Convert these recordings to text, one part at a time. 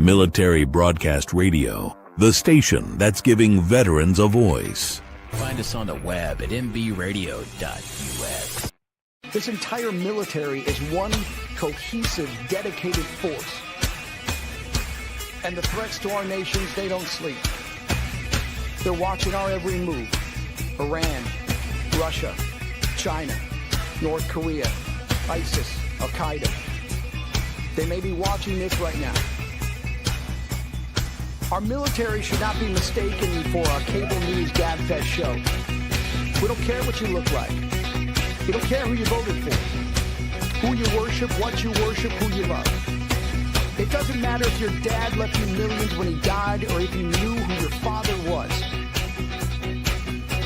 Military Broadcast Radio, the station that's giving veterans a voice. Find us on the web at mbradio.us. This entire military is one cohesive, dedicated force. And the threats to our nations, they don't sleep. They're watching our every move. Iran, Russia, China, North Korea, ISIS, Al-Qaeda. They may be watching this right now. Our military should not be mistaken for a cable news gabfest show. We don't care what you look like. We don't care who you voted for, who you worship, what you worship, who you love. It doesn't matter if your dad left you millions when he died or if you knew who your father was.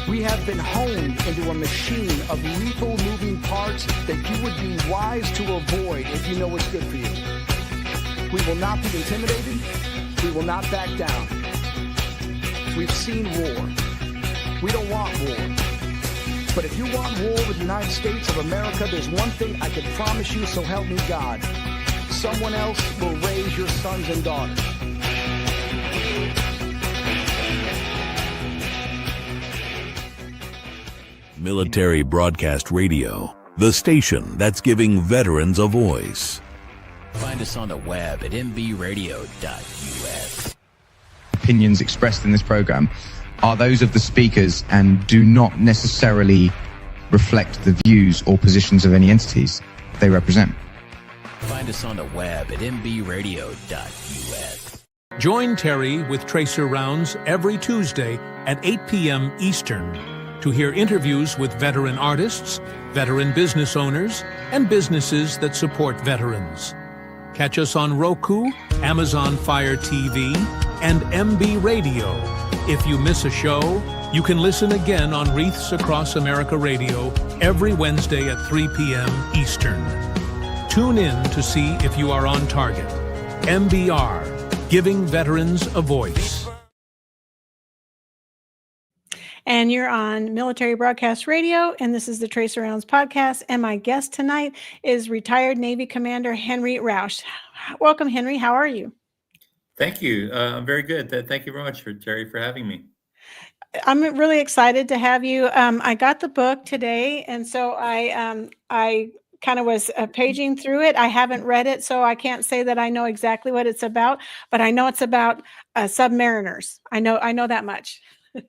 We have been honed into a machine of lethal moving parts that you would be wise to avoid if you know what's good for you. We will not be intimidated. We will not back down. We've seen war. We don't want war. But if you want war with the United States of America, there's one thing I can promise you, so help me God. Someone else will raise your sons and daughters. Military Broadcast Radio, the station that's giving veterans a voice. Find us on the web at mbradio.us. Opinions expressed in this program are those of the speakers and do not necessarily reflect the views or positions of any entities they represent. Find us on the web at mbradio.us. Join Terry with Tracer Rounds every Tuesday at 8 p.m. Eastern to hear interviews with veteran artists, veteran business owners, and businesses that support veterans. Catch us on Roku, Amazon Fire TV, and MB Radio. If you miss a show, you can listen again on Wreaths Across America Radio every Wednesday at 3 p.m. Eastern. Tune in to see if you are on target. MBR, giving veterans a voice. And you're on Military Broadcast Radio, and this is the Tracer Rounds podcast. And my guest tonight is retired Navy Commander Henry Rausch. Welcome, Henry. How are you? Thank you. I'm very good. Thank you very much, Terry, for having me. I'm really excited to have you. I got the book today, and so I kind of was paging through it. I haven't read it, so I can't say that I know exactly what it's about, but I know it's about submariners. I know that much.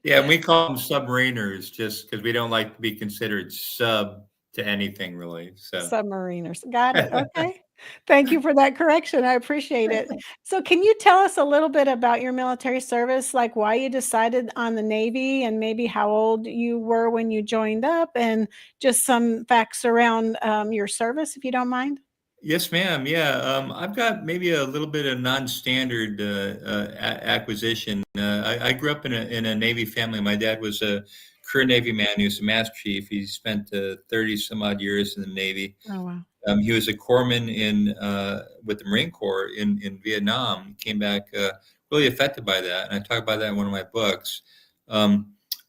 Yeah, and we call them submariners just because we don't like to be considered sub to anything, really. So Submariners. Got it. Okay. Thank you for that correction. I appreciate it. So can you tell us a little bit about your military service, like why you decided on the Navy and maybe how old you were when you joined up and just some facts around your service, if you don't mind? Yes, ma'am. Yeah, I've got maybe a little bit of non-standard acquisition. I grew up in a Navy family. My dad was a career Navy man. He was a Master Chief. He spent 30 some odd years in the Navy. Oh, wow. He was a corpsman with the Marine Corps in Vietnam. He came back really affected by that, and I talk about that in one of my books.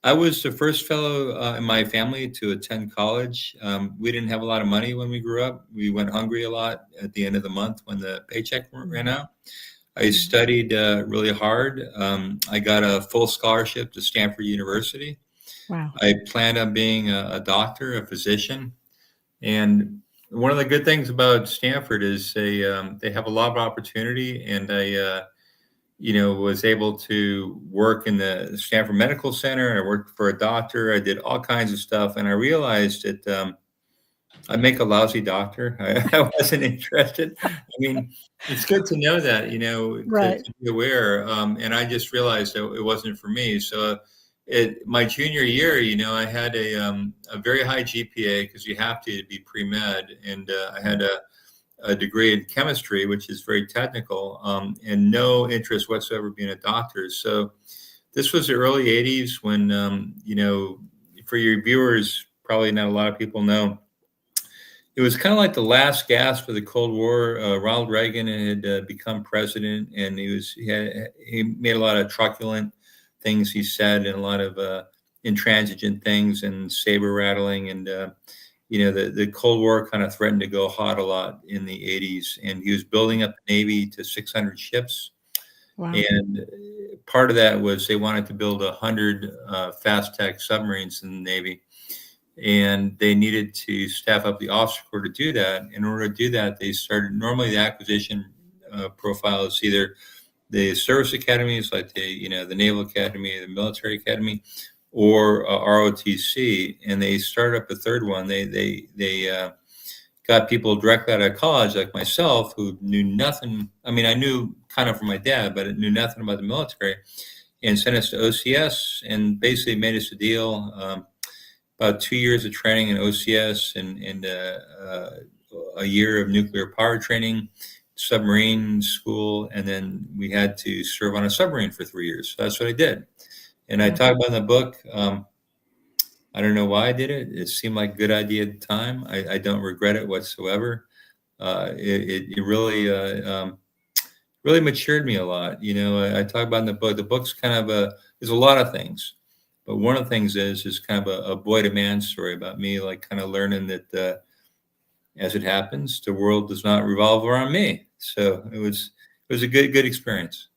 I was the first fellow in my family to attend college. We didn't have a lot of money when we grew up. We went hungry a lot at the end of the month when the paycheck ran out. I studied really hard. I got a full scholarship to Stanford University. Wow. I planned on being a doctor, a physician. And one of the good things about Stanford is they have a lot of opportunity, and I was able to work in the Stanford Medical Center, and I worked for a doctor. I did all kinds of stuff, and I realized that I make a lousy doctor. I wasn't interested. I mean, it's good to know that, Right. to be aware. And I just realized that it wasn't for me. So my junior year, I had a very high GPA because you have to be pre-med, and I had a degree in chemistry, which is very technical, and no interest whatsoever being a doctor. So this was the early 80s when, for your viewers, probably not a lot of people know, it was kind of like the last gasp of the Cold War. Ronald Reagan had become president, and he made a lot of truculent things he said, and a lot of intransigent things and saber rattling, and the Cold War kind of threatened to go hot a lot in the 80s, and he was building up the Navy to 600 ships. Wow. And part of that was they wanted to build 100 Fast Attack submarines in the Navy, and they needed to staff up the officer corps to do that. In order to do that, they started, normally the acquisition profile is either the service academies, like the Naval Academy, the Military Academy, or ROTC, and they started up a third one. They got people directly out of college, like myself, who knew nothing. I mean, I knew kind of from my dad, but I knew nothing about the military, and sent us to OCS and basically made us a deal. About 2 years of training in OCS and a year of nuclear power training, submarine school, and then we had to serve on a submarine for 3 years. So that's what I did. And I talk about in the book, I don't know why I did it. It seemed like a good idea at the time. I don't regret it whatsoever. It really really matured me a lot. I talk about in the book. The book's kind of there's a lot of things, but one of the things is kind of a boy to man story about me, like kind of learning that as it happens, the world does not revolve around me. So it was a good experience.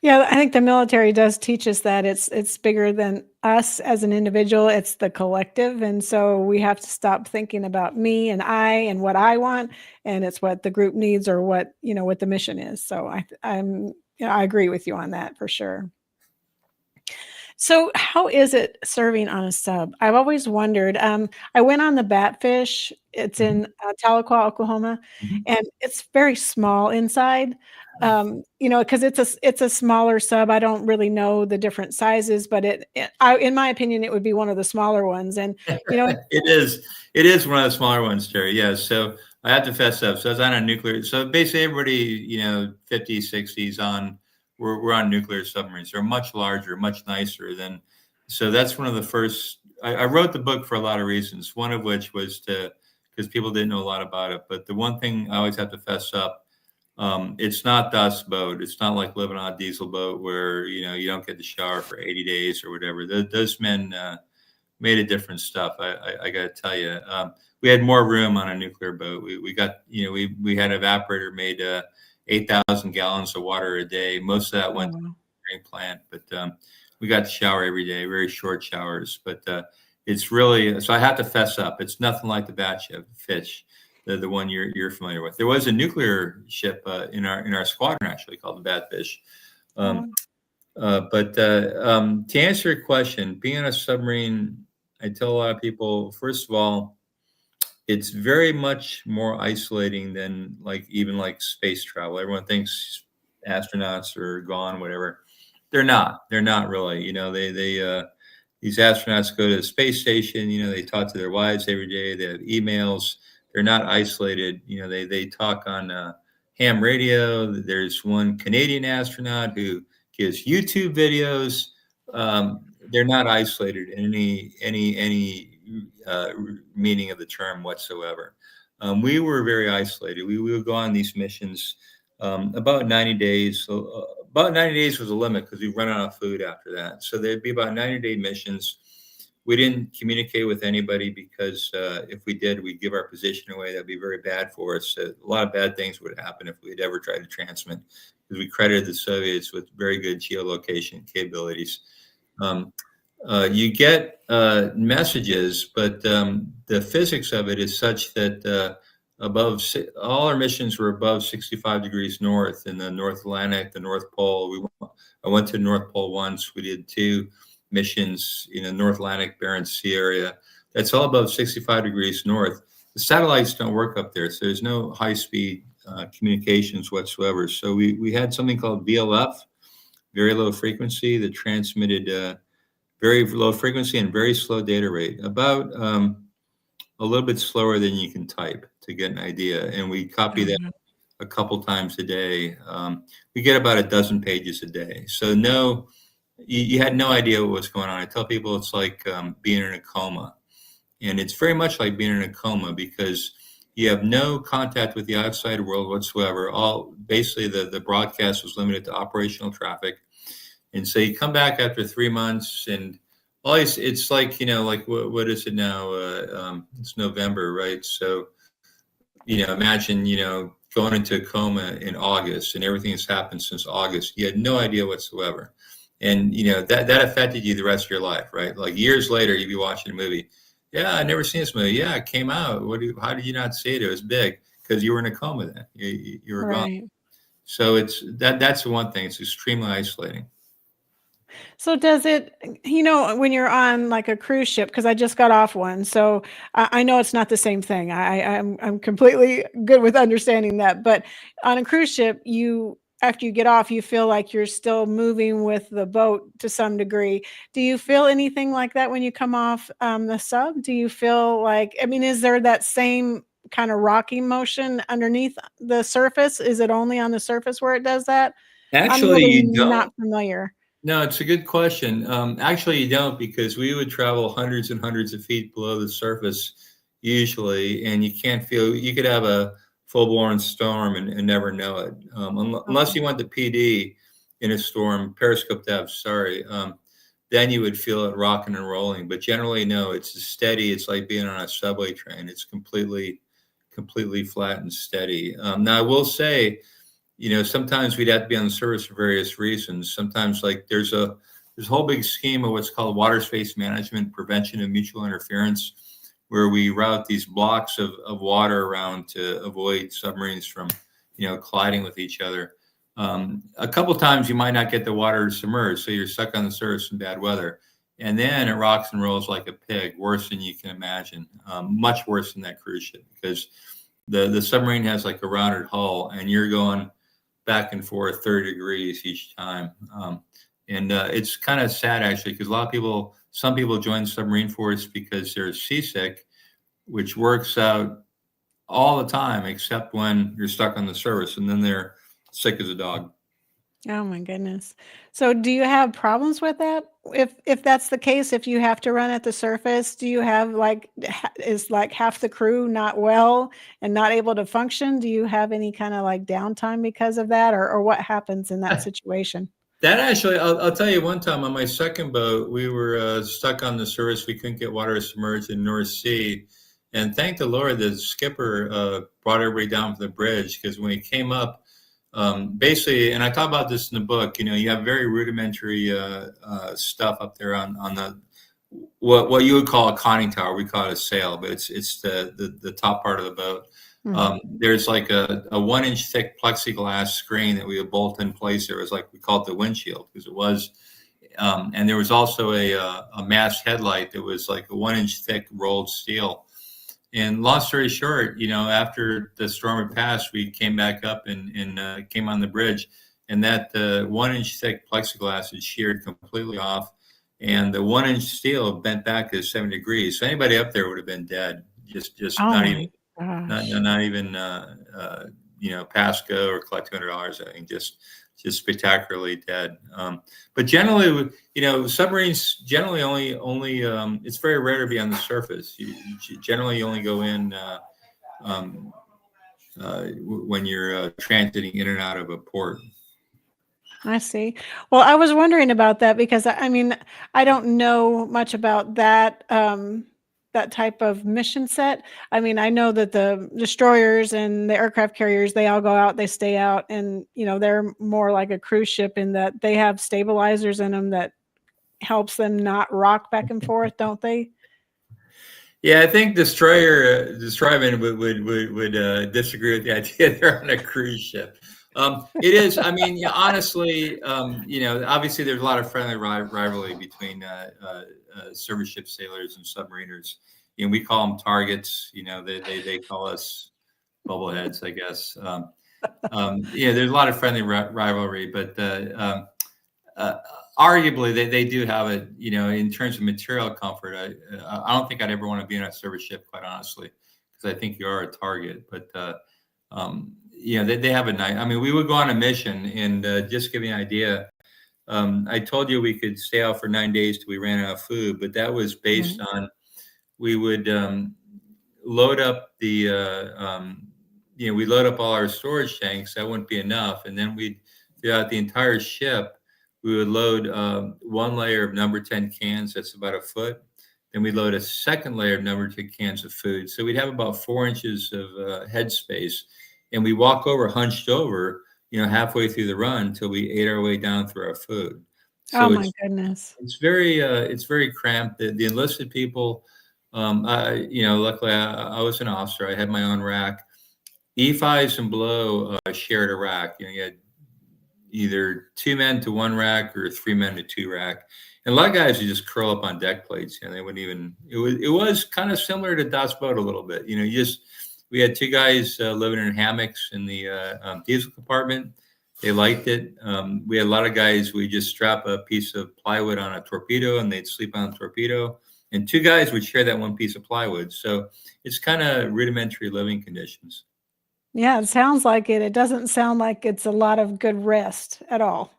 Yeah, I think the military does teach us that it's bigger than us as an individual. It's the collective, and so we have to stop thinking about me and I and what I want, and it's what the group needs or what the mission is. So I agree with you on that for sure. So how is it serving on a sub? I've always wondered. I went on the Batfish. It's in Tahlequah, Oklahoma, and it's very small inside. Because it's a smaller sub. I don't really know the different sizes, but in my opinion, it would be one of the smaller ones. And it is one of the smaller ones, Terry. Yeah. So I have to fess up. So I was on a nuclear. So basically, everybody 50s, 60s on. We're on nuclear submarines. They're much larger, much nicer than. So that's one of the first. I wrote the book for a lot of reasons. One of which was because people didn't know a lot about it. But the one thing I always have to fess up. It's not Dust boat. It's not like living on a diesel boat where you don't get to shower for 80 days or whatever. Those men made a different stuff. I got to tell you, we had more room on a nuclear boat. We got we had an evaporator made 8,000 gallons of water a day. Most of that went to the drinking plant, but we got to shower every day. Very short showers, but it's really so. I have to fess up. It's nothing like the Batfish. The one you're familiar with. There was a nuclear ship in our squadron actually called the Batfish. But to answer your question, being on a submarine, I tell a lot of people, first of all, it's very much more isolating than even space travel. Everyone thinks astronauts are gone, whatever. They're not. They're not really. These astronauts go to the space station. They talk to their wives every day. They have emails. They're not isolated. They talk on ham radio. There's one Canadian astronaut who gives YouTube videos. They're not isolated in any meaning of the term whatsoever. We were very isolated. We would go on these missions about 90 days. So about 90 days was the limit because we run out of food after that. So there'd be about 90-day missions. We didn't communicate with anybody because if we did, we'd give our position away. That'd be very bad for us. A lot of bad things would happen if we'd ever tried to transmit because we credited the Soviets with very good geolocation capabilities. You get messages, but the physics of it is such that all our missions were above 65 degrees north in the North Atlantic, the North Pole. I went to the North Pole once. We did 2 missions in the North Atlantic, Barents Sea area. That's all above 65 degrees north. The satellites don't work up there, so there's no high-speed communications whatsoever. So we had something called VLF, very low frequency, that transmitted very low frequency and very slow data rate, about a little bit slower than you can type to get an idea. And we copy that a couple times a day. We get about a dozen pages a day. So you had no idea what was going on. I tell people it's like being in a coma. And it's very much like being in a coma because you have no contact with the outside world whatsoever. Basically, the broadcast was limited to operational traffic. And so you come back after 3 months and it's like, what is it now? It's November, right? So, imagine, going into a coma in August, and everything that's happened since August. You had no idea whatsoever. And, that affected you the rest of your life, right? Like years later, you'd be watching a movie. Yeah, I'd never seen this movie. Yeah, it came out. How did you not see it? It was big because you were in a coma then. You were gone. Right. So that's the one thing. It's extremely isolating. So does it, when you're on like a cruise ship, because I just got off one, so I know it's not the same thing. I'm completely good with understanding that. But on a cruise ship, after you get off, you feel like you're still moving with the boat to some degree. Do you feel anything like that when you come off the sub? Do you feel like, is there that same kind of rocking motion underneath the surface? Is it only on the surface where it does that? I'm Actually, really you don't. not familiar. No, it's a good question. Actually, you don't, because we would travel hundreds and hundreds of feet below the surface usually, and you can't feel. You could have a full-blown storm and never know it, unless you went to PD in a storm, periscope depth. Sorry, then you would feel it rocking and rolling. But generally, no, it's steady. It's like being on a subway train. It's completely flat and steady. Now, I will say, sometimes we'd have to be on the surface for various reasons. Sometimes, like there's a whole big scheme of what's called water space management, prevention of mutual interference, where we route these blocks of water around to avoid submarines from, colliding with each other. A couple times you might not get the water submerged, so you're stuck on the surface in bad weather. And then it rocks and rolls like a pig, worse than you can imagine, much worse than that cruise ship, because the submarine has like a rounded hull, and you're going back and forth 30 degrees each time. And it's kind of sad, actually, because some people join the submarine force because they're seasick, which works out all the time, except when you're stuck on the surface, and then they're sick as a dog. Oh my goodness. So do you have problems with that? If that's the case, if you have to run at the surface, do you have is like half the crew not well and not able to function? Do you have any kind of like downtime because of that, or what happens in that situation? That actually, I'll tell you, one time on my second boat, we were stuck on the surface. We couldn't get water submerged in North Sea. And thank the Lord, the skipper brought everybody down from the bridge, because when he came up, basically, and I talk about this in the book, you have very rudimentary stuff up there on the what you would call a conning tower. We call it a sail, but it's the top part of the boat. Mm-hmm. There's like a 1-inch thick plexiglass screen that we would bolt in place. There was, like, we call it the windshield, because it was, and there was also a mast headlight that was like a 1-inch thick rolled steel. And long story short, after the storm had passed, we came back up and came on the bridge, and that 1-inch thick plexiglass had sheared completely off, and the 1-inch steel bent back to 70 degrees. So anybody up there would have been dead. Just not even pass go or collect $200. I think just spectacularly dead. But generally, submarines generally only it's very rare to be on the surface. You generally only go in when you're transiting in and out of a port. I see. Well, I was wondering about that because I don't know much about that that type of mission set. I know that the destroyers and the aircraft carriers, they all go out, they stay out, and they're more like a cruise ship in that they have stabilizers in them that helps them not rock back and forth, don't they? Yeah, I think destroymen would disagree with the idea they're on a cruise ship. It is. Honestly, obviously there's a lot of friendly rivalry between service ship sailors and submariners. We call them targets. They call us bubbleheads, I guess. There's a lot of friendly rivalry, but arguably they do have it. In terms of material comfort, I don't think I'd ever want to be on a service ship, quite honestly, because I think you are a target. But they have a night. We would go on a mission, and just to give you an idea, I told you we could stay out for 9 days till we ran out of food, but that was based on, we would load up we load up all our storage tanks. That wouldn't be enough, and then throughout the entire ship, we would load one layer of number 10 cans. That's about a foot. Then we'd load a second layer of number 10 cans of food. So we'd have about 4 inches of head space. and we walk over hunched over, halfway through the run until we ate our way down through our food. Oh So my goodness. it's very cramped. The enlisted people, luckily I was an officer. I had my own rack. E5s and below shared a rack. You had either 2 men to 1 rack or 3 men to 2 rack. And a lot of guys would just curl up on deck plates. They wouldn't even. It was kind of similar to Das Boat a little bit. We had 2 guys living in hammocks in the diesel compartment. They liked it. We had a lot of guys. We just strap a piece of plywood on a torpedo, and they'd sleep on the torpedo. And 2 guys would share that one piece of plywood. So it's kind of rudimentary living conditions. Yeah, it sounds like it. It doesn't sound like it's a lot of good rest at all.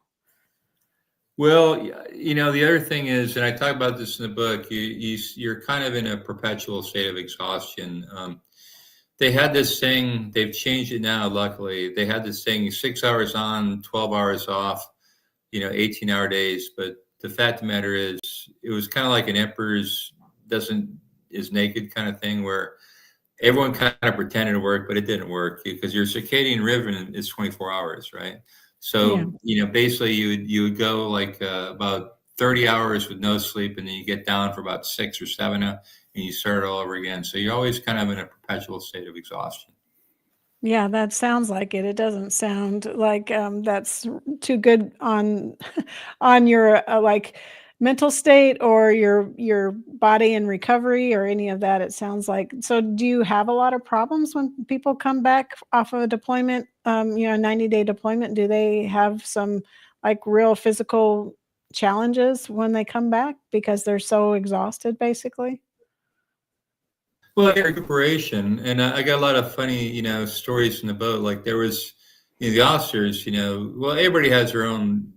Well, the other thing is, and I talk about this in the book, you're kind of in a perpetual state of exhaustion. They had this thing, they've changed it now, luckily. They had this thing, 6 hours on, 12 hours off, 18-hour days. But the fact of the matter is, it was kind of like an emperor's is naked kind of thing, where everyone kind of pretended to work, but it didn't work, because your circadian rhythm is 24 hours, right? So, basically you would go like about 30 hours with no sleep, and then you get down for about 6 or 7, and you start all over again. So you're always kind of in a perpetual state of exhaustion. Yeah, that sounds like it. It doesn't sound like that's too good on your like mental state or your body in recovery or any of that. It sounds like. So do you have a lot of problems when people come back off of a deployment, 90-day deployment? Do they have some like real physical challenges when they come back because they're so exhausted, basically? Well, recuperation, and I got a lot of funny, stories in the boat. Like there was, the officers, well, everybody has their own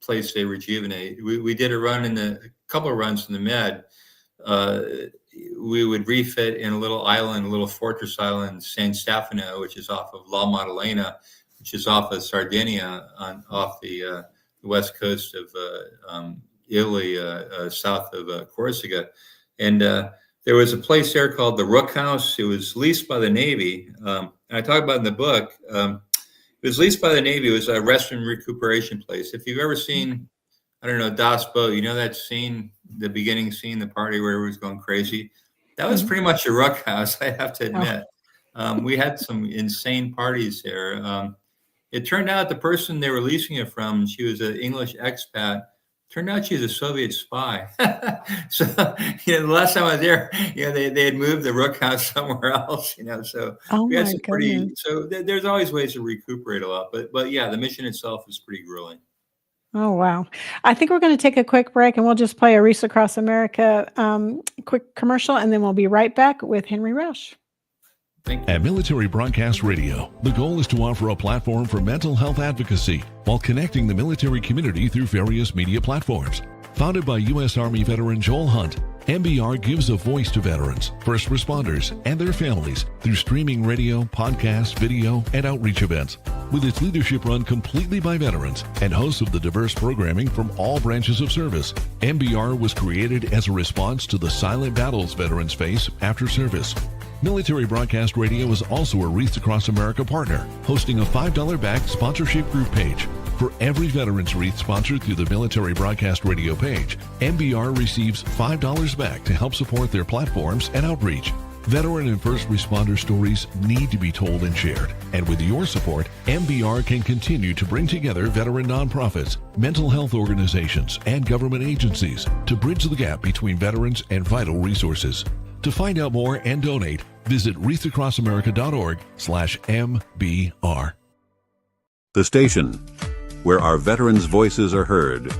place they rejuvenate. We did a couple of runs in the Med. We would refit in a little fortress island, San Stefano, which is off of La Maddalena, which is off of Sardinia, off the west coast of Italy, south of Corsica, and there was a place there called the Rook House. It was leased by the Navy. And I talk about in the book. It was leased by the Navy. It was a rest and recuperation place. If you've ever seen, I don't know, Das Boat, that scene, the beginning scene, the party where everyone's going crazy? That was pretty much a Rook House, I have to admit. We had some insane parties there. It turned out the person they were leasing it from, she was an English expat. Turned out she's a Soviet spy. So, the last time I was there, they had moved the Rook House somewhere else, so we had some there's always ways to recuperate a lot, but yeah, the mission itself is pretty grueling. Oh, wow. I think we're going to take a quick break and we'll just play a Reese Across America quick commercial, and then we'll be right back with Henry Rausch. At Military Broadcast Radio, the goal is to offer a platform for mental health advocacy while connecting the military community through various media platforms. Founded by U.S. Army veteran Joel Hunt, MBR gives a voice to veterans, first responders, and their families through streaming radio, podcast, video, and outreach events. With its leadership run completely by veterans and hosts of the diverse programming from all branches of service, MBR was created as a response to the silent battles veterans face after service. Military Broadcast Radio is also a Wreaths Across America partner, hosting a $5 backed sponsorship group page. For every veteran's wreath sponsored through the Military Broadcast Radio page, MBR receives $5 back to help support their platforms and outreach. Veteran and first responder stories need to be told and shared. And with your support, MBR can continue to bring together veteran nonprofits, mental health organizations, and government agencies to bridge the gap between veterans and vital resources. To find out more and donate, visit wreathsacrossamerica.org/MBR. The station where our veterans' voices are heard.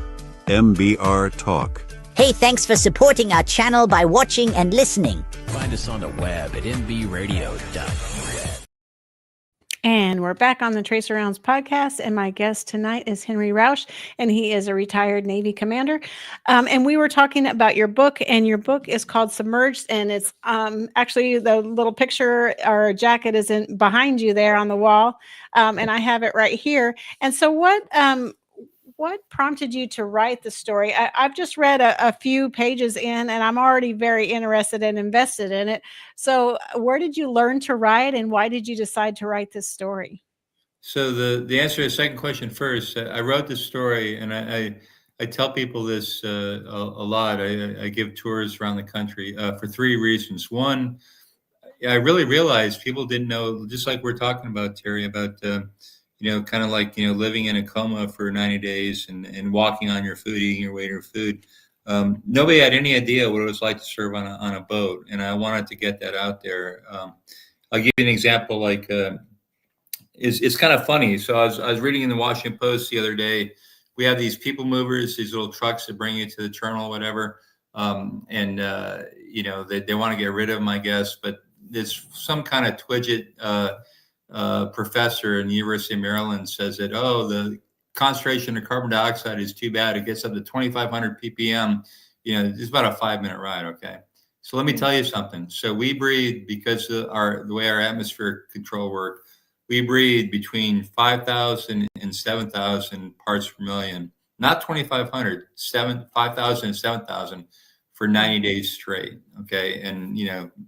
MBR Talk. Hey, thanks for supporting our channel by watching and listening. Find us on the web at mbradio.net. And we're back on the Tracer Rounds podcast, and my guest tonight is Henry Rausch, and he is a retired Navy commander. And we were talking about your book, and your book is called Submerged, and it's actually the little picture or jacket is behind you there on the wall, and I have it right here. And so what prompted you to write the story? I've just read a few pages in, and I'm already very interested and invested in it. So, where did you learn to write, and why did you decide to write this story? So the answer to the second question first, I wrote this story, and I tell people this a lot. I give tours around the country for three reasons. One, I really realized people didn't know, just like we're talking about, Terry, about kind of like living in a coma for 90 days and walking on your food, eating your way to your food. Nobody had any idea what it was like to serve on a boat, and I wanted to get that out there. I'll give you an example. Like it's kind of funny. So I was reading in the Washington Post the other day. We have these people movers, these little trucks that bring you to the terminal, whatever, and they want to get rid of them, I guess, but there's some kind of twidget professor in the University of Maryland says that, the concentration of carbon dioxide is too bad. It gets up to 2,500 ppm. It's about a 5-minute ride. Okay. So let me tell you something. So we breathe, because of the way our atmospheric control work, we breathe between 5,000 and 7,000 parts per million, not 2,500, 5,000 and 7,000 for 90 days straight. Okay. And,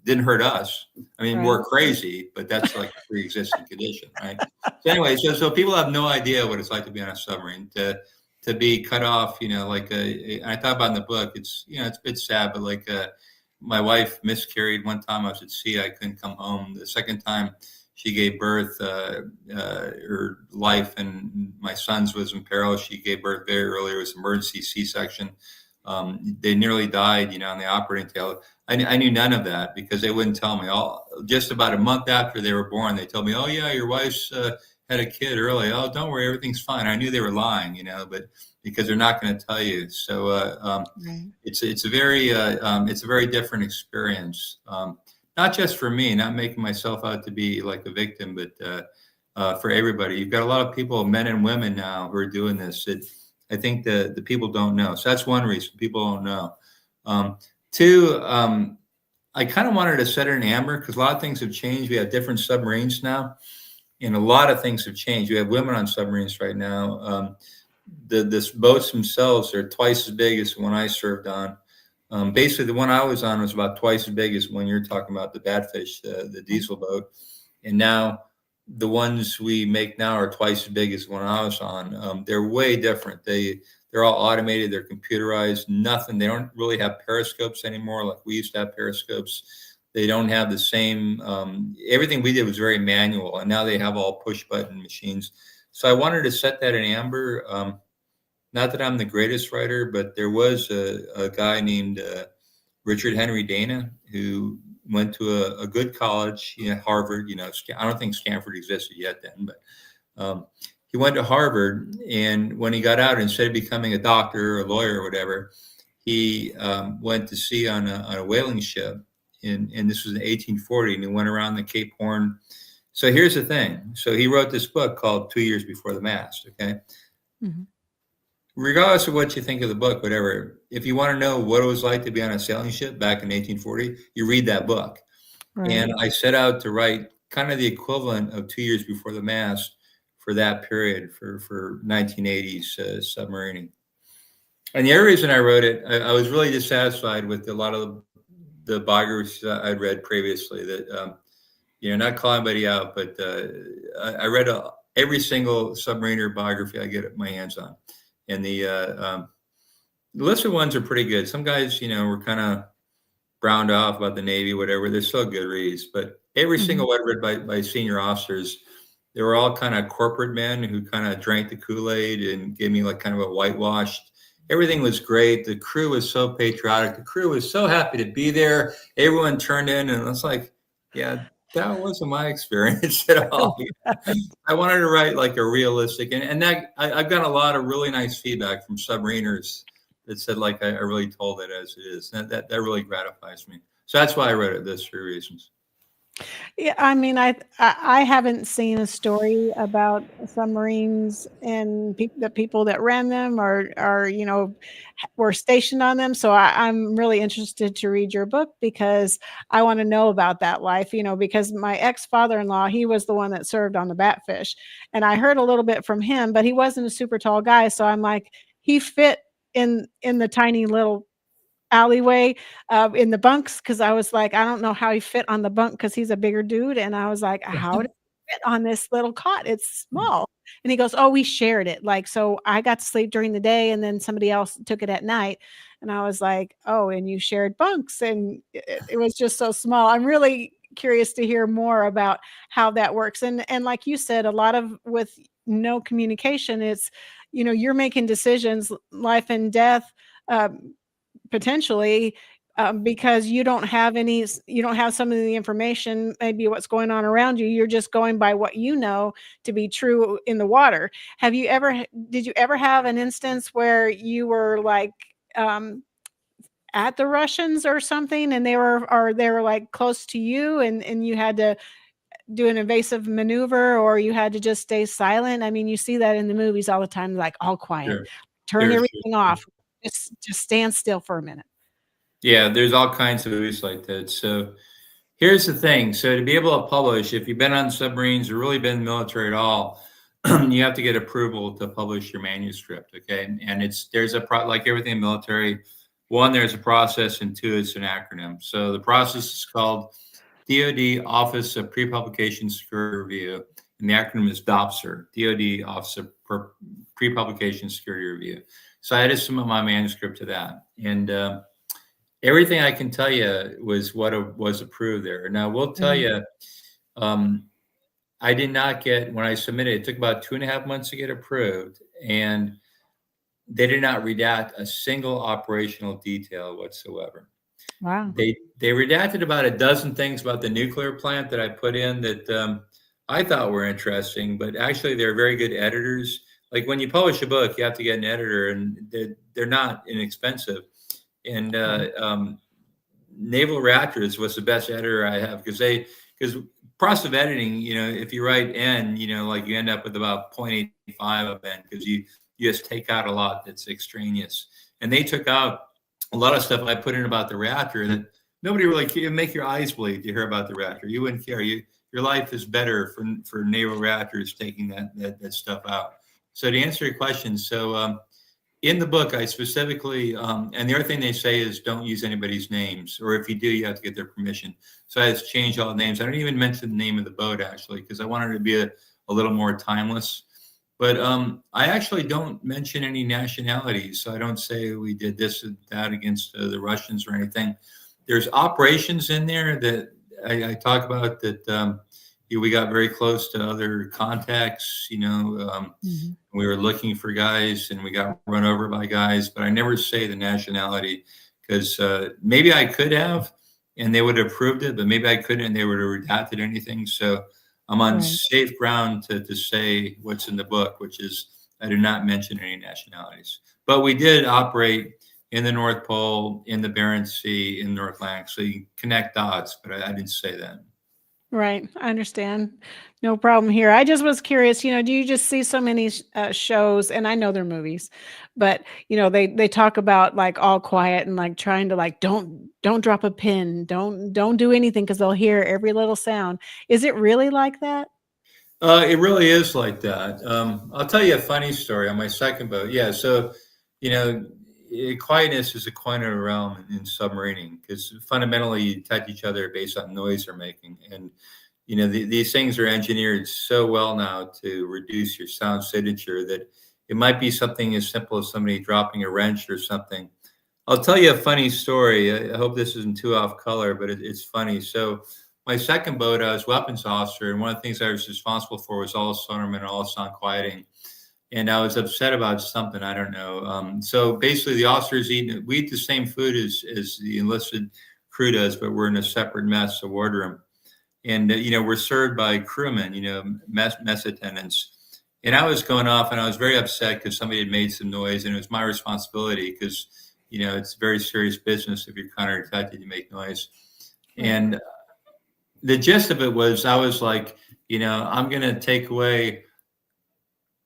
didn't hurt us. I mean, we're crazy, but that's like a pre-existing condition. Right. So anyway, so people have no idea what it's like to be on a submarine, to be cut off, and I thought about in the book, it's a bit sad, but like, my wife miscarried one time. I was at sea. I couldn't come home. The second time she gave birth, her life and my son's was in peril. She gave birth very early. It was emergency C-section. They nearly died, on the operating table. I knew none of that because they wouldn't tell me. Just about a month after they were born, they told me, "Oh yeah, your wife's had a kid early. Oh, don't worry, everything's fine." I knew they were lying, but because they're not going to tell you. So it's a very different experience. Not just for me, not making myself out to be like a victim, but for everybody. You've got a lot of people, men and women now, who are doing this. I think the people don't know. So that's one reason people don't know. Two, I kind of wanted to set it in amber because a lot of things have changed. We have different submarines now, and a lot of things have changed. We have women on submarines right now. The boats themselves are twice as big as the one I served on. Basically, the one I was on was about twice as big as when you're talking about the Badfish, the diesel boat. And now the ones we make now are twice as big as the one I was on. They're way different. They're all automated. They're computerized. Nothing. They don't really have periscopes anymore like we used to have periscopes. They don't have the same. Everything we did was very manual, and now they have all push button machines. So I wanted to set that in amber. Not that I'm the greatest writer, but there was a guy named Richard Henry Dana who went to a good college, Harvard. I don't think Stanford existed yet then, but he went to Harvard. And when he got out, instead of becoming a doctor or a lawyer or whatever, he went to sea on a whaling ship. And this was in 1840, and he went around the Cape Horn. So here's the thing. So he wrote this book called 2 Years Before the Mast. Okay. Mm-hmm. Regardless of what you think of the book, whatever, if you want to know what it was like to be on a sailing ship back in 1840, you read that book. Right. And I set out to write kind of the equivalent of 2 Years Before the Mast for that period, for 1980s submarining. And the other reason I wrote it, I was really dissatisfied with a lot of the biographies I'd read previously that, not calling anybody out, but I read every single submariner biography I get my hands on. And the listed ones are pretty good. Some guys, were kind of browned off about the Navy, whatever. They're still good reads. But every single one read by senior officers, they were all kind of corporate men who kind of drank the Kool-Aid and gave me like kind of a whitewashed. Everything was great. The crew was so patriotic. The crew was so happy to be there. Everyone turned in, and I was like, yeah, that wasn't my experience at all. I wanted to write like a realistic, and that I've got a lot of really nice feedback from submariners that said like I really told it as it is. That really gratifies me. So that's why I wrote it. Those three reasons. Yeah, I mean, I haven't seen a story about submarines and the people that ran them or were stationed on them. So I'm really interested to read your book because I want to know about that life. Because my ex-father-in-law, he was the one that served on the Batfish, and I heard a little bit from him, but he wasn't a super tall guy. So I'm like, he fit in the tiny little alleyway, in the bunks, because I was like, "I don't know how he fit on the bunk because he's a bigger dude," and I was like, "How did he fit on this little cot? It's small." And he goes, "Oh, we shared it, like, so I got to sleep during the day, and then somebody else took it at night." And I was like, "Oh, and you shared bunks," and it was just so small. I'm really curious to hear more about how that works, and like you said, a lot of with no communication, it's, you're making decisions, life and death, um, potentially, because you don't have some of the information, maybe what's going on around you. You're just going by what you know to be true in the water. Did you ever have an instance where you were like, um, at the Russians or something, and they were like close to you, and you had to do an evasive maneuver, or you had to just stay silent? I mean, you see that in the movies all the time, like, all quiet, Sure. turn Sure, everything sure. off, just stand still for a minute. Yeah, there's all kinds of movies like that. So here's the thing. So to be able to publish, if you've been on submarines or really been in the military at all, you have to get approval to publish your manuscript. Okay, and there's like everything in the military. One, there's a process, and two, it's an acronym. So the process is called DoD Office of Pre-Publication Security Review, and the acronym is DOPSR, DoD Office of Pre-Publication Security Review. So I had to submit my manuscript to that, and everything I can tell you was what was approved there. Now, we'll tell Mm. you, um, I did not get, when I submitted, it took about 2.5 months to get approved, and they did not redact a single operational detail whatsoever. Wow. They redacted about a dozen things about the nuclear plant that I put in that I thought were interesting, but actually they're very good editors. Like when you publish a book, you have to get an editor, and they're not inexpensive. And Naval Reactors was the best editor I have because process of editing, if you write N, like you end up with about 0.85 of N because you just take out a lot that's extraneous. And they took out a lot of stuff I put in about the reactor that nobody really can make your eyes bleed to hear about the reactor. You wouldn't care. Your life is better for Naval Reactors taking that stuff out. So to answer your question, in the book, I specifically, and the other thing they say is don't use anybody's names, or if you do, you have to get their permission. So I had to change all the names. I don't even mention the name of the boat, actually, because I wanted it to be a little more timeless. But I actually don't mention any nationalities. So I don't say we did this or that against the Russians or anything. There's operations in there that I talk about that we got very close to other contacts, we were looking for guys and we got run over by guys, but I never say the nationality because maybe I could have and they would have approved it, but maybe I couldn't and they would have redacted anything. So I'm on safe ground to say what's in the book, which is I do not mention any nationalities. But we did operate in the North Pole, in the Barents Sea, in North Atlantic. So you connect dots, but I didn't say that. Right. I understand. No problem here. I just was curious, do you just see so many shows, and I know they're movies, but they talk about like all quiet and like trying to like don't drop a pin, don't do anything because they'll hear every little sound. Is it really like that? It really is like that. I'll tell you a funny story on my second boat. Yeah, so quietness is a coin of a realm in submarining because fundamentally you detect each other based on noise they're making, and these things are engineered so well now to reduce your sound signature that it might be something as simple as somebody dropping a wrench or something. I'll tell you a funny story. I hope this isn't too off color, but it's funny. So my second boat, I was weapons officer, and one of the things I was responsible for was all sonarmen and all sound quieting. And I was upset about something, I don't know. So basically, the officers we eat the same food as the enlisted crew does, but we're in a separate mess, a wardroom. And we're served by crewmen, mess attendants. And I was going off, and I was very upset because somebody had made some noise, and it was my responsibility because it's very serious business if you're counterdetected, you make noise. And the gist of it was, I was like, I'm going to take away,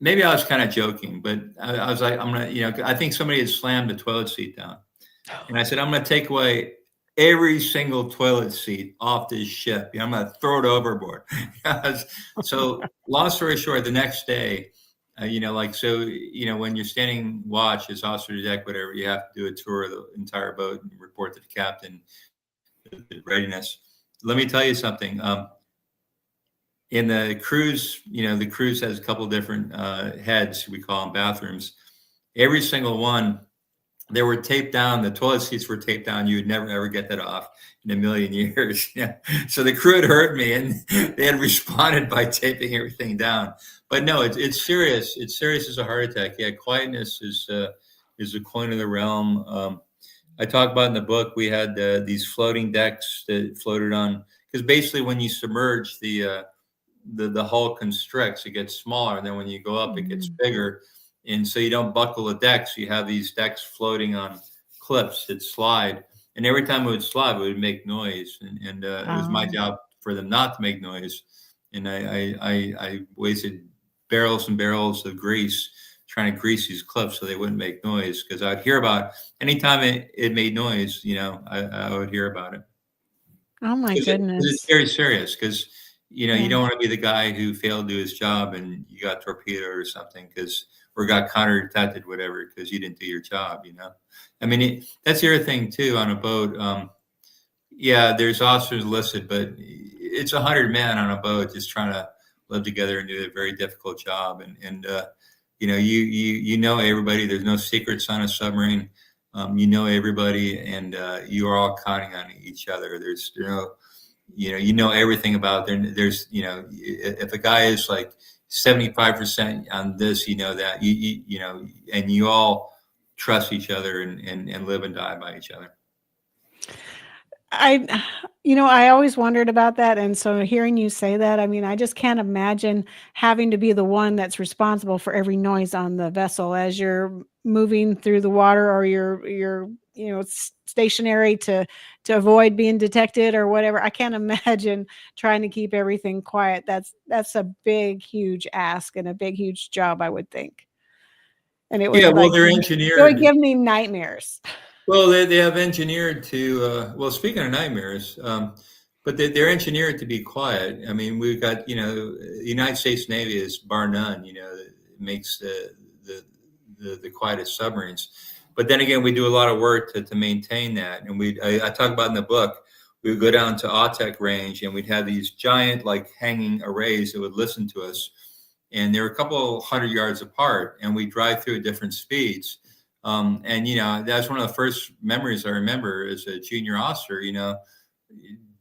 maybe I was kind of joking, but I was like, I'm going to, I think somebody had slammed the toilet seat down. And I said, I'm going to take away every single toilet seat off this ship. I'm going to throw it overboard. So long story short, the next day, when you're standing watch as officer to deck, whatever, you have to do a tour of the entire boat and report to the captain the readiness. Let me tell you something. In the cruise, the cruise has a couple different heads, we call them bathrooms. Every single one, they were taped down. The toilet seats were taped down. You would never, ever get that off in a million years. So the crew had heard me, and they had responded by taping everything down. But no, it's serious. It's serious as a heart attack. Yeah, quietness is a coin of the realm. I talk about in the book, we had these floating decks that floated on, because basically when you submerge, the hull constricts, it gets smaller, and then when you go up, it gets bigger. And so you don't buckle the decks. You have these decks floating on clips that slide. And every time it would slide, it would make noise. And it was my job for them not to make noise. And I wasted barrels and barrels of grease trying to grease these clips so they wouldn't make noise. Because I'd hear about anytime it made noise, I would hear about it. Oh my goodness. It's very serious, because you don't want to be the guy who failed to do his job and you got torpedoed or something, or got counter-detected, whatever, because you didn't do your job, I mean, that's the other thing, too, on a boat. There's officers listed, but it's 100 men on a boat just trying to live together and do a very difficult job. And you know everybody. There's no secrets on a submarine. You know everybody, and you are all counting on each other. There's no, everything about there. There's, if a guy is like 75% on this, that and you all trust each other and live and die by each other. I always wondered about that. And so hearing you say that, I mean, I just can't imagine having to be the one that's responsible for every noise on the vessel as you're moving through the water, or you're stationary to avoid being detected or whatever. I can't imagine trying to keep everything quiet. That's a big, huge ask and a big, huge job, I would think. And it would, they're engineered. It would give me nightmares. Well, they have engineered to, speaking of nightmares, but they're engineered to be quiet. I mean, we've got, the United States Navy is bar none, makes the quietest submarines. But then again, we do a lot of work to maintain that. And I talk about in the book, we would go down to AUTEC range, and we'd have these giant, like, hanging arrays that would listen to us. And they're a couple 100 yards apart, and we drive through at different speeds. And that's one of the first memories I remember as a junior officer,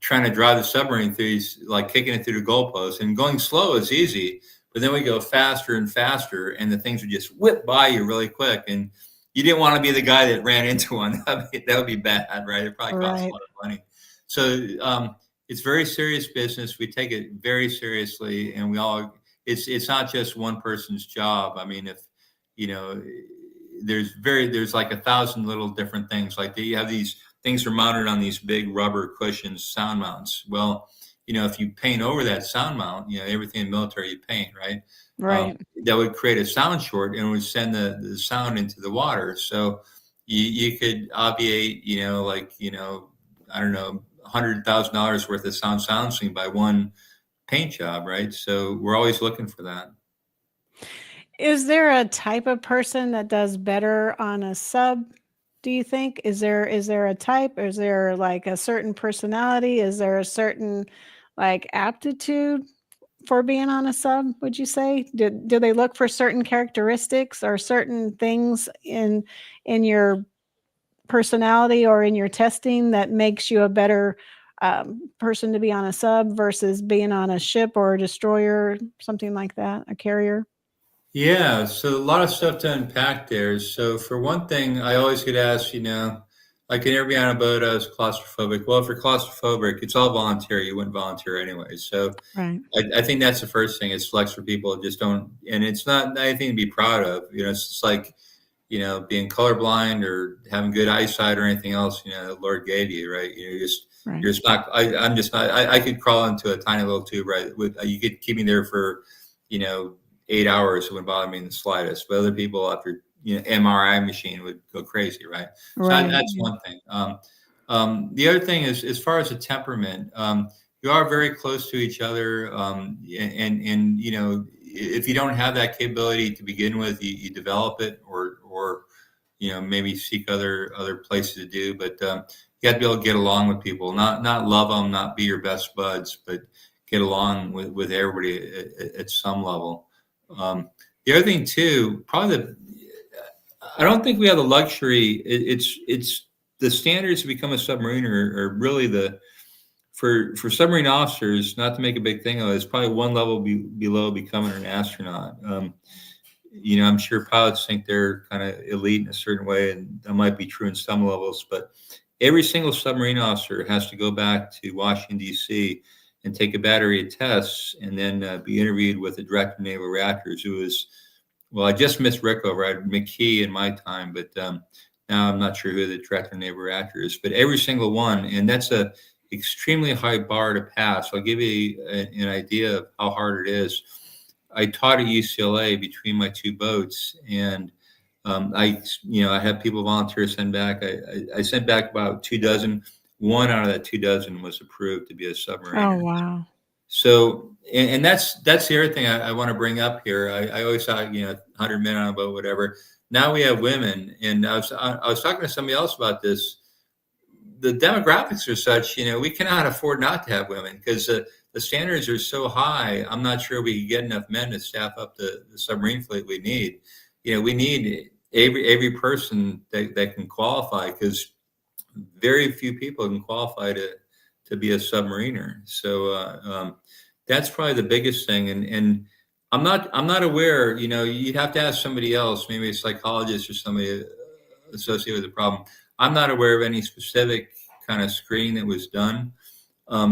trying to drive the submarine through these, like, kicking it through the goalposts, and going slow is easy, but then we go faster and faster, and the things would just whip by you really quick. And you didn't want to be the guy that ran into one. That would be bad, right? It probably costs a lot of money. So it's very serious business. We take it very seriously, and it's not just one person's job. I mean, if, there's like 1,000 little different things. Like, you have these things are mounted on these big rubber cushions, sound mounts. Well, if you paint over that sound mount, everything in the military you paint, right? Right. That would create a sound short, and it would send the sound into the water. So you could obviate, I don't know, $100,000 worth of sound sounding by one paint job, right? So we're always looking for that. Is there a type of person that does better on a sub, do you think? Is there a type? Is there like a certain personality? Is there a certain, like, aptitude for being on a sub, would you say? Do they look for certain characteristics or certain things in your personality or in your testing that makes you a better person to be on a sub versus being on a ship or a destroyer, something like that, a carrier? Yeah, so a lot of stuff to unpack there. So for one thing, I always get asked, I can never be on a boat, I was claustrophobic. Well, if you're claustrophobic, it's all voluntary. You wouldn't volunteer anyway. So right. I think that's the first thing. It selects for people that just don't, and it's not anything to be proud of. It's just like, being colorblind or having good eyesight or anything else, the Lord gave you, right? Right. You're just not. I'm just not. I could crawl into a tiny little tube, right? You could keep me there for, 8 hours. It wouldn't bother me in the slightest. But other people, after MRI machine, would go crazy, right? So Right. that's one thing. The other thing is, as far as the temperament, you are very close to each other, and if you don't have that capability to begin with, you develop it, or maybe seek other places to do. But you have to be able to get along with people, not love them, not be your best buds, but get along with everybody at some level. The other thing too, probably I don't think we have the luxury. It's the standards to become a submariner are really for submarine officers, not to make a big thing of it, it's probably one level below becoming an astronaut. I'm sure pilots think they're kind of elite in a certain way, and that might be true in some levels, but every single submarine officer has to go back to Washington, D.C. and take a battery of tests, and then be interviewed with the Director of Naval Reactors, who is, well, I just missed Rickover. I had McKee in my time, but now I'm not sure who the Director of Naval Reactor is, but every single one, and that's a extremely high bar to pass. I'll give you an idea of how hard it is. I taught at UCLA between my two boats, and I had people volunteer send back. I sent back about 24. One out of that 24 was approved to be a submariner. Oh, wow. So, and that's the other thing I want to bring up here. I always thought, 100 men on a boat, whatever. Now we have women, and I was talking to somebody else about this. The demographics are such, we cannot afford not to have women, because the standards are so high. I'm not sure we can get enough men to staff up the submarine fleet we need. We need every person that can qualify, because very few people can qualify to be a submariner. So that's probably the biggest thing. And I'm not aware. You'd have to ask somebody else, maybe a psychologist or somebody associated with the problem. I'm not aware of any specific kind of screening that was done.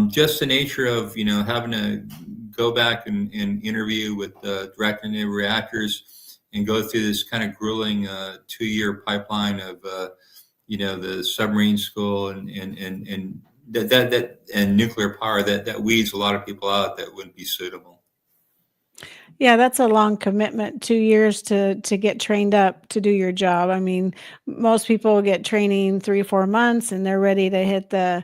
Just the nature of, having to go back and interview with the Director of Naval Reactors and go through this kind of grueling 2-year pipeline of, the submarine school and that and nuclear power that weeds a lot of people out that wouldn't be suitable. Yeah, that's a long commitment, 2 years to get trained up to do your job. I mean, most people get training 3-4 months and they're ready to hit the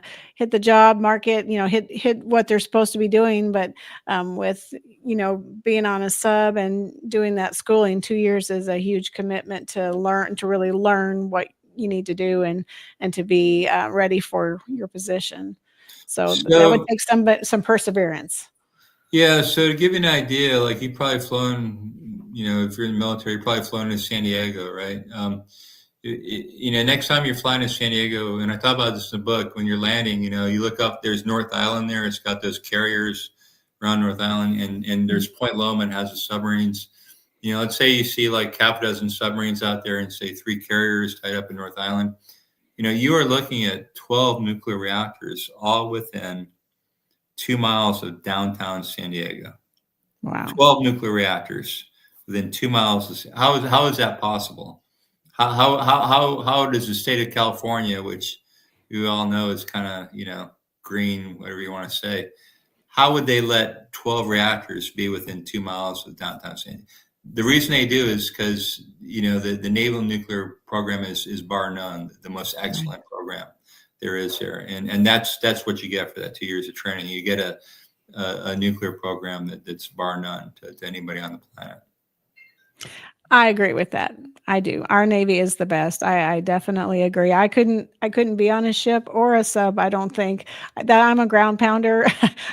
job market, hit what they're supposed to be doing. But with, being on a sub and doing that schooling, 2 years is a huge commitment to really learn what you need to do and to be ready for your position. So that would take some perseverance. Yeah, so to give you an idea, like you've probably flown, if you're in the military, you've probably flown to San Diego, right? Next time you're flying to San Diego, and I talk about this in the book, when you're landing, you look up, there's North Island there. It's got those carriers around North Island, and there's Point Loma has the submarines. Let's say you see like half a dozen submarines out there and say 3 carriers tied up in North Island. You are looking at 12 nuclear reactors, all within 2 miles of downtown San Diego. Wow. 12 nuclear reactors within 2 miles. How is that possible? How does the state of California, which you all know is kind of, green, whatever you want to say, how would they let 12 reactors be within 2 miles of downtown San Diego? The reason they do is because, the naval nuclear program is bar none, the most excellent program there is here. And that's what you get for that 2 years of training. You get a nuclear program that's bar none to anybody on the planet. I agree with that. I do. Our Navy is the best. I definitely agree. I couldn't be on a ship or a sub. I don't think that I'm a ground pounder.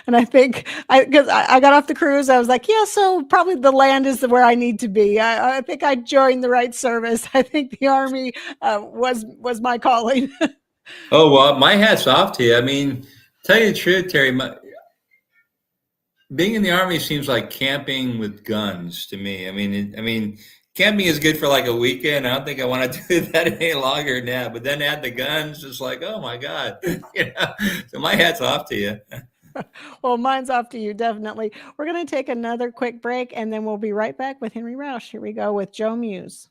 And I think because I got off the cruise, I was like, yeah, so probably the land is where I need to be. I think I joined the right service. I think the Army was my calling. Oh, well, my hat's off to you. I mean, tell you the truth, Terry, being in the Army seems like camping with guns to me. I mean, camping is good for like a weekend. I don't think I want to do that any longer than that. But then add the guns, it's like, oh my God. So my hat's off to you. Well, mine's off to you, definitely. We're going to take another quick break, and then we'll be right back with Henry Rausch. Here we go with Joe Muse.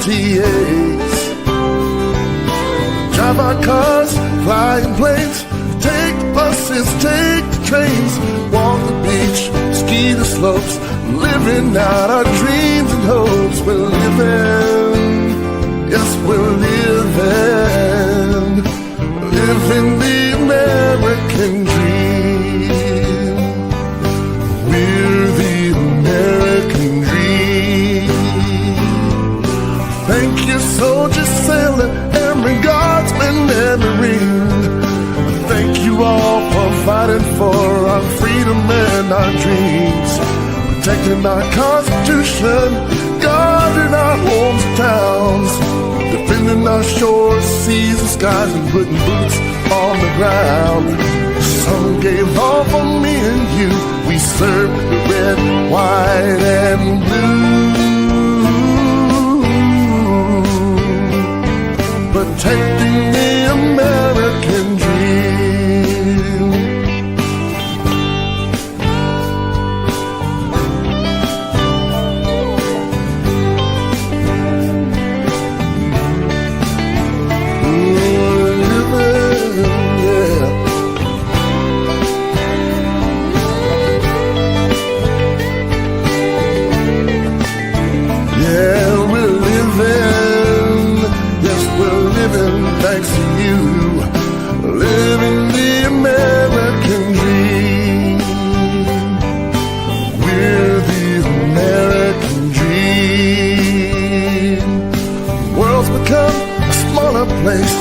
OTAs. Drive our cars, flying planes, take buses, take the trains, walk the beach, ski the slopes, living out our dreams and hopes. We're living, yes, we're living the American dream. We're the American dream. Thank you, soldier, sailor, airman, guardsman, and marine. Thank you all for fighting for our freedom and our dreams. Protecting our Constitution, guarding our homes and towns, defending our shores, seas, and skies, and putting boots on the ground. Some gave all for me and you. We served the red, white, and blue, protecting the American dream. Thanks to you, living the American dream. We're the American dream. The world's become a smaller place,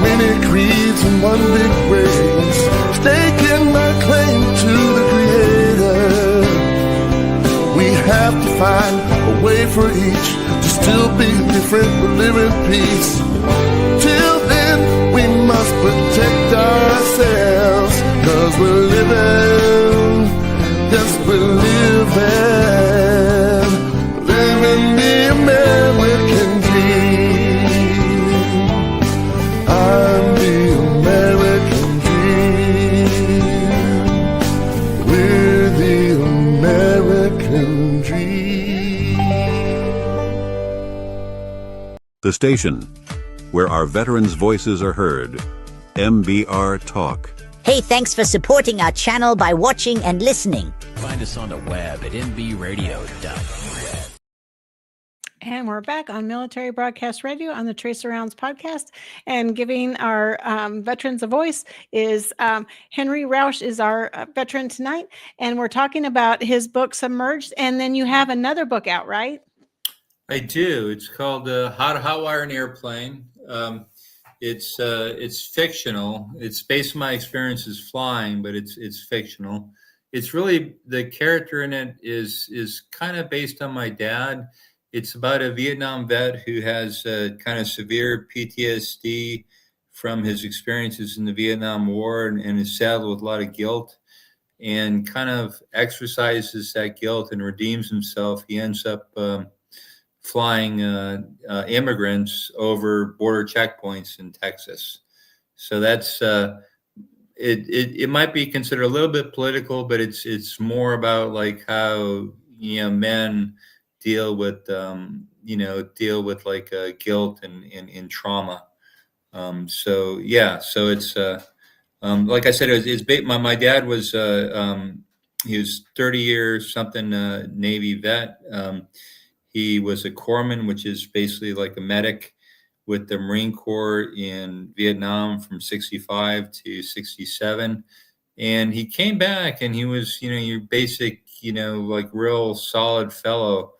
many creeds and one big race, staking our claim to the Creator. We have to find a way for each to still be different but live in peace. Till then, we must protect ourselves, 'cause we're living, yes, we're living the American dream. I'm the American dream. We're the American dream. The station where our veterans' voices are heard. MBR Talk. Hey, thanks for supporting our channel by watching and listening. Find us on the web at mbradio.net. And we're back on Military Broadcast Radio on the Tracer Rounds podcast. And giving our veterans a voice is Henry Rausch is our veteran tonight. And we're talking about his book, Submerged. And then you have another book out, right? I do. It's called How to Hotwire an Airplane. It's fictional. It's based on my experiences flying, but it's fictional. It's really, the character in it is kind of based on my dad. It's about a Vietnam vet who has kind of severe PTSD from his experiences in the Vietnam War and is saddled with a lot of guilt, and kind of exercises that guilt and redeems himself. He ends up flying immigrants over border checkpoints in Texas. So that's it might be considered a little bit political, but it's more about like how men deal with like guilt and trauma. So it's like I said, my dad was he was 30 years something Navy vet. He was a corpsman, which is basically like a medic with the Marine Corps in Vietnam from 65 to 67. And he came back and he was, your basic, like real solid fellow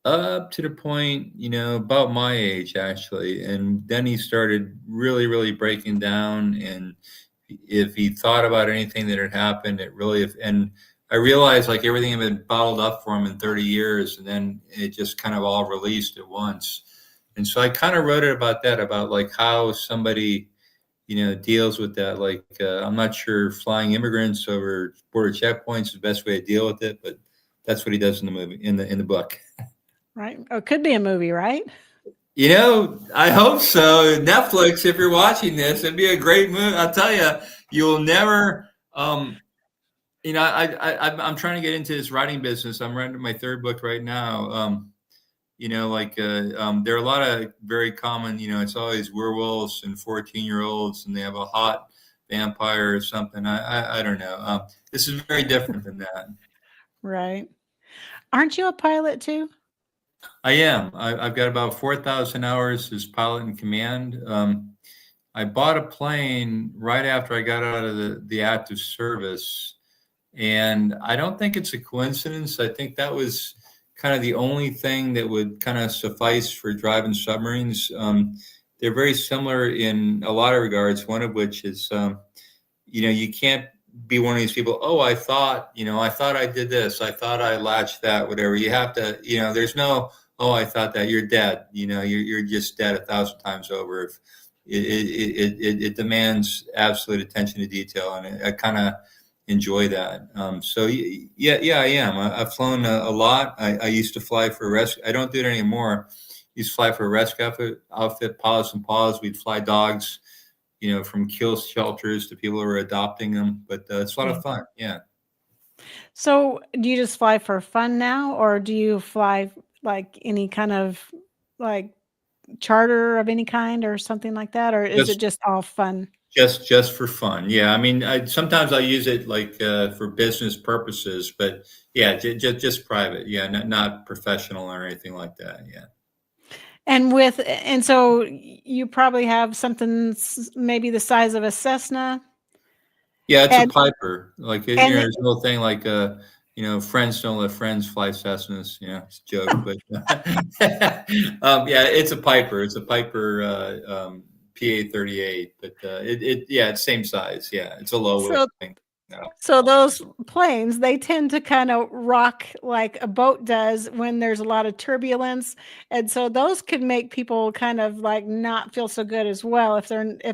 up to the point, about my age actually. And then he started really, really breaking down. And if he thought about anything that had happened, and I realized like everything had been bottled up for him in 30 years, and then it just kind of all released at once. And so I kind of wrote it about that, about like how somebody, deals with that. Like, I'm not sure flying immigrants over border checkpoints is the best way to deal with it, but that's what he does in the movie, in the book. Right. Or it could be a movie, right? I hope so. Netflix, if you're watching this, it'd be a great movie. I'll tell you, you'll never, I'm trying to get into this writing business. I'm writing my third book right now. there are a lot of very common, it's always werewolves and 14-year-olds, and they have a hot vampire or something. I don't know. This is very different than that. Right. Aren't you a pilot too? I am. I've got about 4,000 hours as pilot in command. I bought a plane right after I got out of the active service, and I don't think it's a coincidence. I think that was kind of the only thing that would kind of suffice for driving submarines. They're very similar in a lot of regards, one of which is, you can't be one of these people, oh, I thought I did this, I thought I latched that, whatever. You have to, there's no, oh, I thought that. You're dead. You're just dead 1,000 times over. If it demands absolute attention to detail, and I kind of enjoy that. So yeah, I am. I've flown a lot. I used to fly for rescue. I don't do it anymore. Used to fly for a rescue outfit, Paws and Paws. We'd fly dogs, from kill shelters to people who are adopting them. But it's a lot of fun. Yeah. So do you just fly for fun now, or do you fly like any kind of like charter of any kind or something like that? Or is it just all fun? Just for fun. Yeah. I mean, sometimes I use it like for business purposes, but yeah, just private. Yeah. Not professional or anything like that. Yeah. And so you probably have something maybe the size of a Cessna. Yeah, it's a Piper. Like there's no thing like friends don't let friends fly Cessnas. It's a joke, but yeah, it's a Piper. It's a Piper PA-38, but it's same size. Yeah, it's a low wing thing. So those planes, they tend to kind of rock like a boat does when there's a lot of turbulence. And so those could make people kind of like not feel so good as well if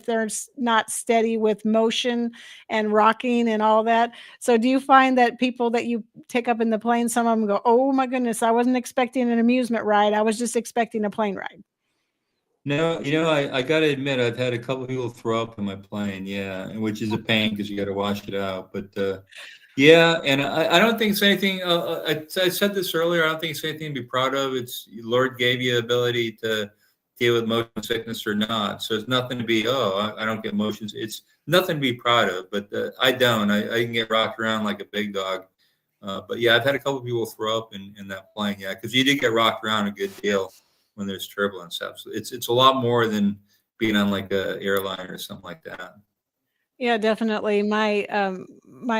they're not steady with motion and rocking and all that. So do you find that people that you take up in the plane, some of them go, oh my goodness, I wasn't expecting an amusement ride. I was just expecting a plane ride. No, I got to admit, I've had a couple of people throw up in my plane, yeah, which is a pain because you got to wash it out. But yeah, and I don't think it's anything. I said this earlier. I don't think it's anything to be proud of. It's Lord gave you the ability to deal with motion sickness or not. So it's nothing to be. I don't get motions. It's nothing to be proud of. But I don't. I can get rocked around like a big dog. But yeah, I've had a couple of people throw up in that plane. Yeah, because you did get rocked around a good deal when there's turbulence. Absolutely. It's a lot more than being on like a airline or something like that. Yeah, definitely. My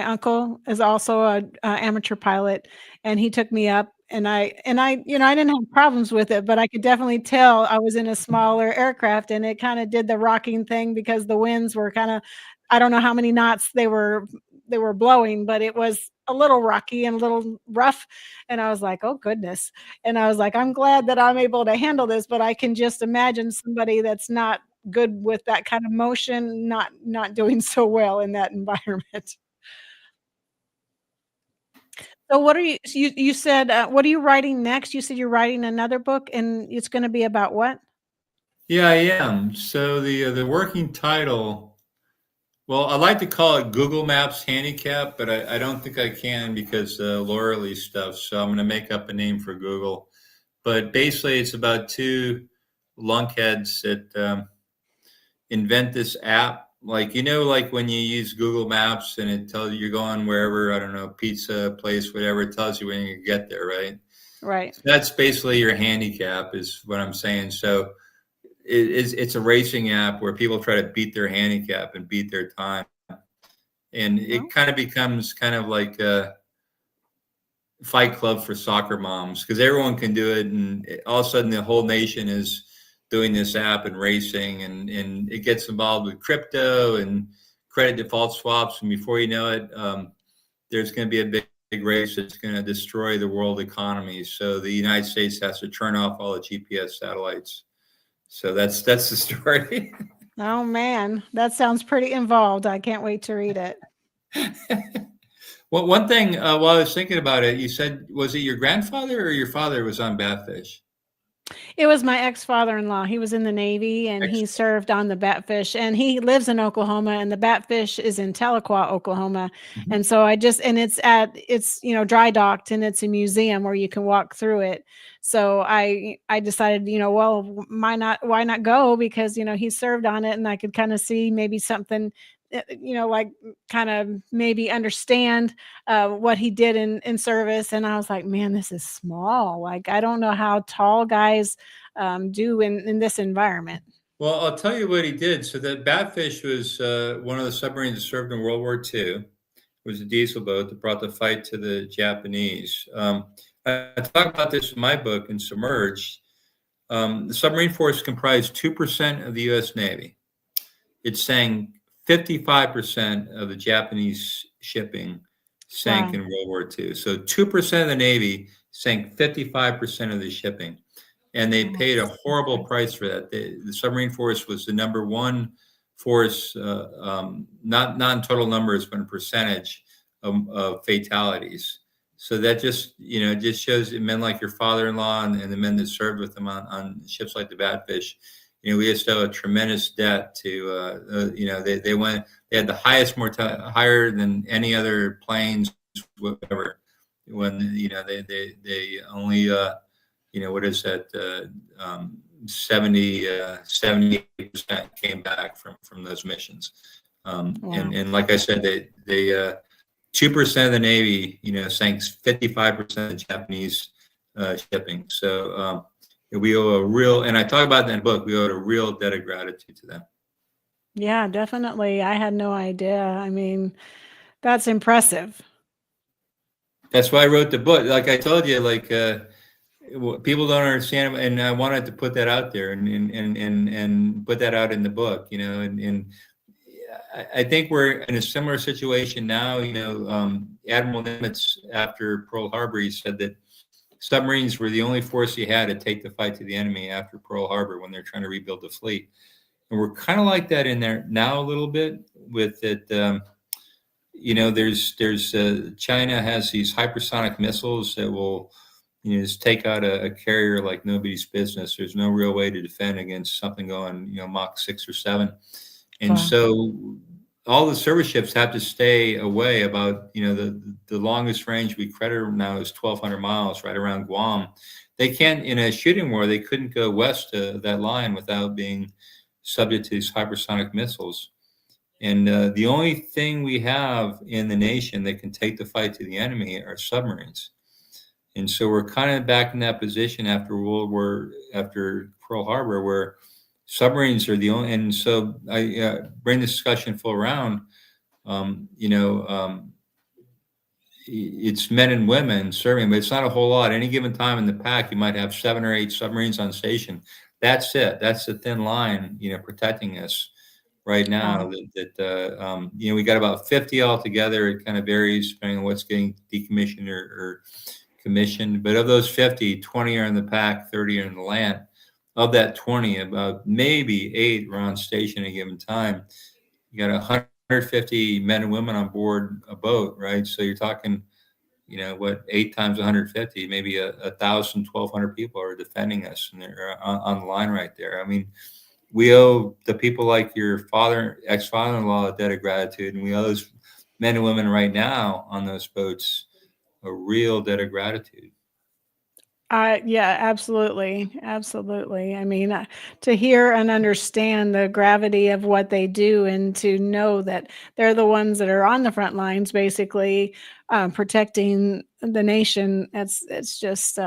uncle is also a amateur pilot, and he took me up, and I didn't have problems with it, but I could definitely tell I was in a smaller aircraft, and it kind of did the rocking thing because the winds were kind of, I don't know how many knots they were blowing, but it was a little rocky and a little rough. And I was like, oh goodness. And I was like, I'm glad that I'm able to handle this, but I can just imagine somebody that's not good with that kind of motion, not doing so well in that environment. So what are you said, what are you writing next? You said you're writing another book, and it's going to be about what? Yeah, I am. So the working title, well, I like to call it Google Maps Handicap, but I don't think I can because lawyerly stuff. So I'm going to make up a name for Google. But basically, it's about two lunkheads that invent this app. Like, like when you use Google Maps and it tells you you're going wherever, I don't know, pizza place, whatever, it tells you when you get there, right? Right. So that's basically your handicap is what I'm saying. So it's a racing app where people try to beat their handicap and beat their time. And it kind of becomes kind of like a Fight Club for soccer moms because everyone can do it. And all of a sudden the whole nation is doing this app and racing, and it gets involved with crypto and credit default swaps. And before you know it, there's going to be a big race that's going to destroy the world economy. So the United States has to turn off all the GPS satellites. So that's the story. Oh man, that sounds pretty involved. I can't wait to read it. Well, one thing while I was thinking about it, you said, was it your grandfather or your father was on Badfish? It was my ex-father-in-law. He was in the Navy and he served on the Batfish, and he lives in Oklahoma, and the Batfish is in Tahlequah, Oklahoma. Mhm. And so it's dry docked, and it's a museum where you can walk through it. So I decided, well, why not go? Because, he served on it and I could kind of see maybe something, like kind of maybe understand what he did in service. And I was like, man, this is small. Like, I don't know how tall guys do in this environment. Well, I'll tell you what he did. So the Batfish was one of the submarines that served in World War II. It was a diesel boat that brought the fight to the Japanese. I talk about this in my book, in Submerged. The submarine force comprised 2% of the U.S. Navy. It sank 55% of the Japanese shipping sank in World War II. So 2% of the Navy sank 55% of the shipping. And they paid a horrible price for that. The submarine force was the number one force, not in total numbers, but in percentage of fatalities. So that just shows it, men like your father-in-law and the men that served with them on ships like the Batfish. We just owe a tremendous debt to, they had the highest mortality, higher than any other planes, whatever. When, they only, what is that? 78% came back from those missions. And like I said, they 2% of the Navy, sank 55% of the Japanese shipping. So we owe a real, and I talk about that in the book, we owe a real debt of gratitude to them. Yeah, definitely. I had no idea. I mean, that's impressive. That's why I wrote the book. Like I told you, people don't understand, and I wanted to put that out there and put that out in the book, and I think we're in a similar situation now. Admiral Nimitz, after Pearl Harbor, he said that submarines were the only force he had to take the fight to the enemy after Pearl Harbor when they're trying to rebuild the fleet. And we're kind of like that in there now a little bit with it. There's China has these hypersonic missiles that will, just take out a carrier like nobody's business. There's no real way to defend against something going, Mach 6 or 7. And so all the service ships have to stay away about, the longest range we credit now is 1,200 miles right around Guam. They can't, in a shooting war, they couldn't go west of that line without being subject to these hypersonic missiles. And the only thing we have in the nation that can take the fight to the enemy are submarines. And so we're kind of back in that position after Pearl Harbor, where submarines are the only, and so I bring the discussion full around. It's men and women serving, but it's not a whole lot. Any given time in the pack, you might have 7 or 8 submarines on station. That's it. That's the thin line, protecting us right now. We got about 50 altogether. It kind of varies depending on what's getting decommissioned or commissioned. But of those 50, 20 are in the pack, 30 are in the land. Of that 20, about maybe 8 are on station at a given time. You got 150 men and women on board a boat, right? So you're talking, 8 times 150, maybe 1,000, 1,200 people are defending us, and they're on the line right there. I mean, we owe the people like your ex-father-in-law a debt of gratitude, and we owe those men and women right now on those boats a real debt of gratitude. Yeah, absolutely. Absolutely. I mean, to hear and understand the gravity of what they do, and to know that they're the ones that are on the front lines, basically protecting the nation. It's just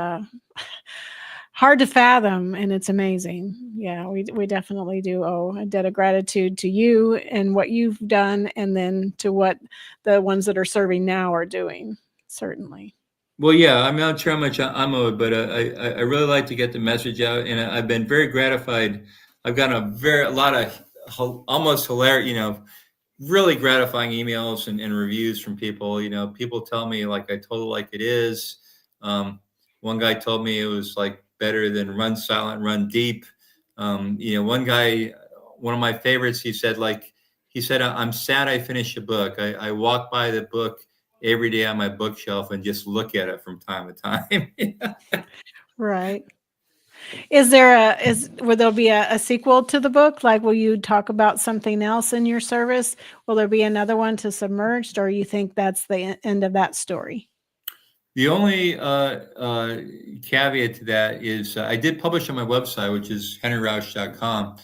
hard to fathom, and it's amazing. Yeah, we definitely do owe a debt of gratitude to you and what you've done, and then to what the ones that are serving now are doing. Certainly. Well, yeah, I'm not sure how much I'm owed, but I really like to get the message out, and I've been very gratified. I've gotten a lot of almost hilarious, really gratifying emails and reviews from people. People tell me, like I told it like it is. One guy told me it was like better than Run Silent, Run Deep. One guy, one of my favorites, he said, I'm sad I finished a book. I walk by the book every day on my bookshelf and just look at it from time to time. Right. Will there be a sequel to the book? Like, will you talk about something else in your service? Will there be another one to Submerged, or you think that's the end of that story? The only caveat to that is I did publish on my website, which is henryrausch.com.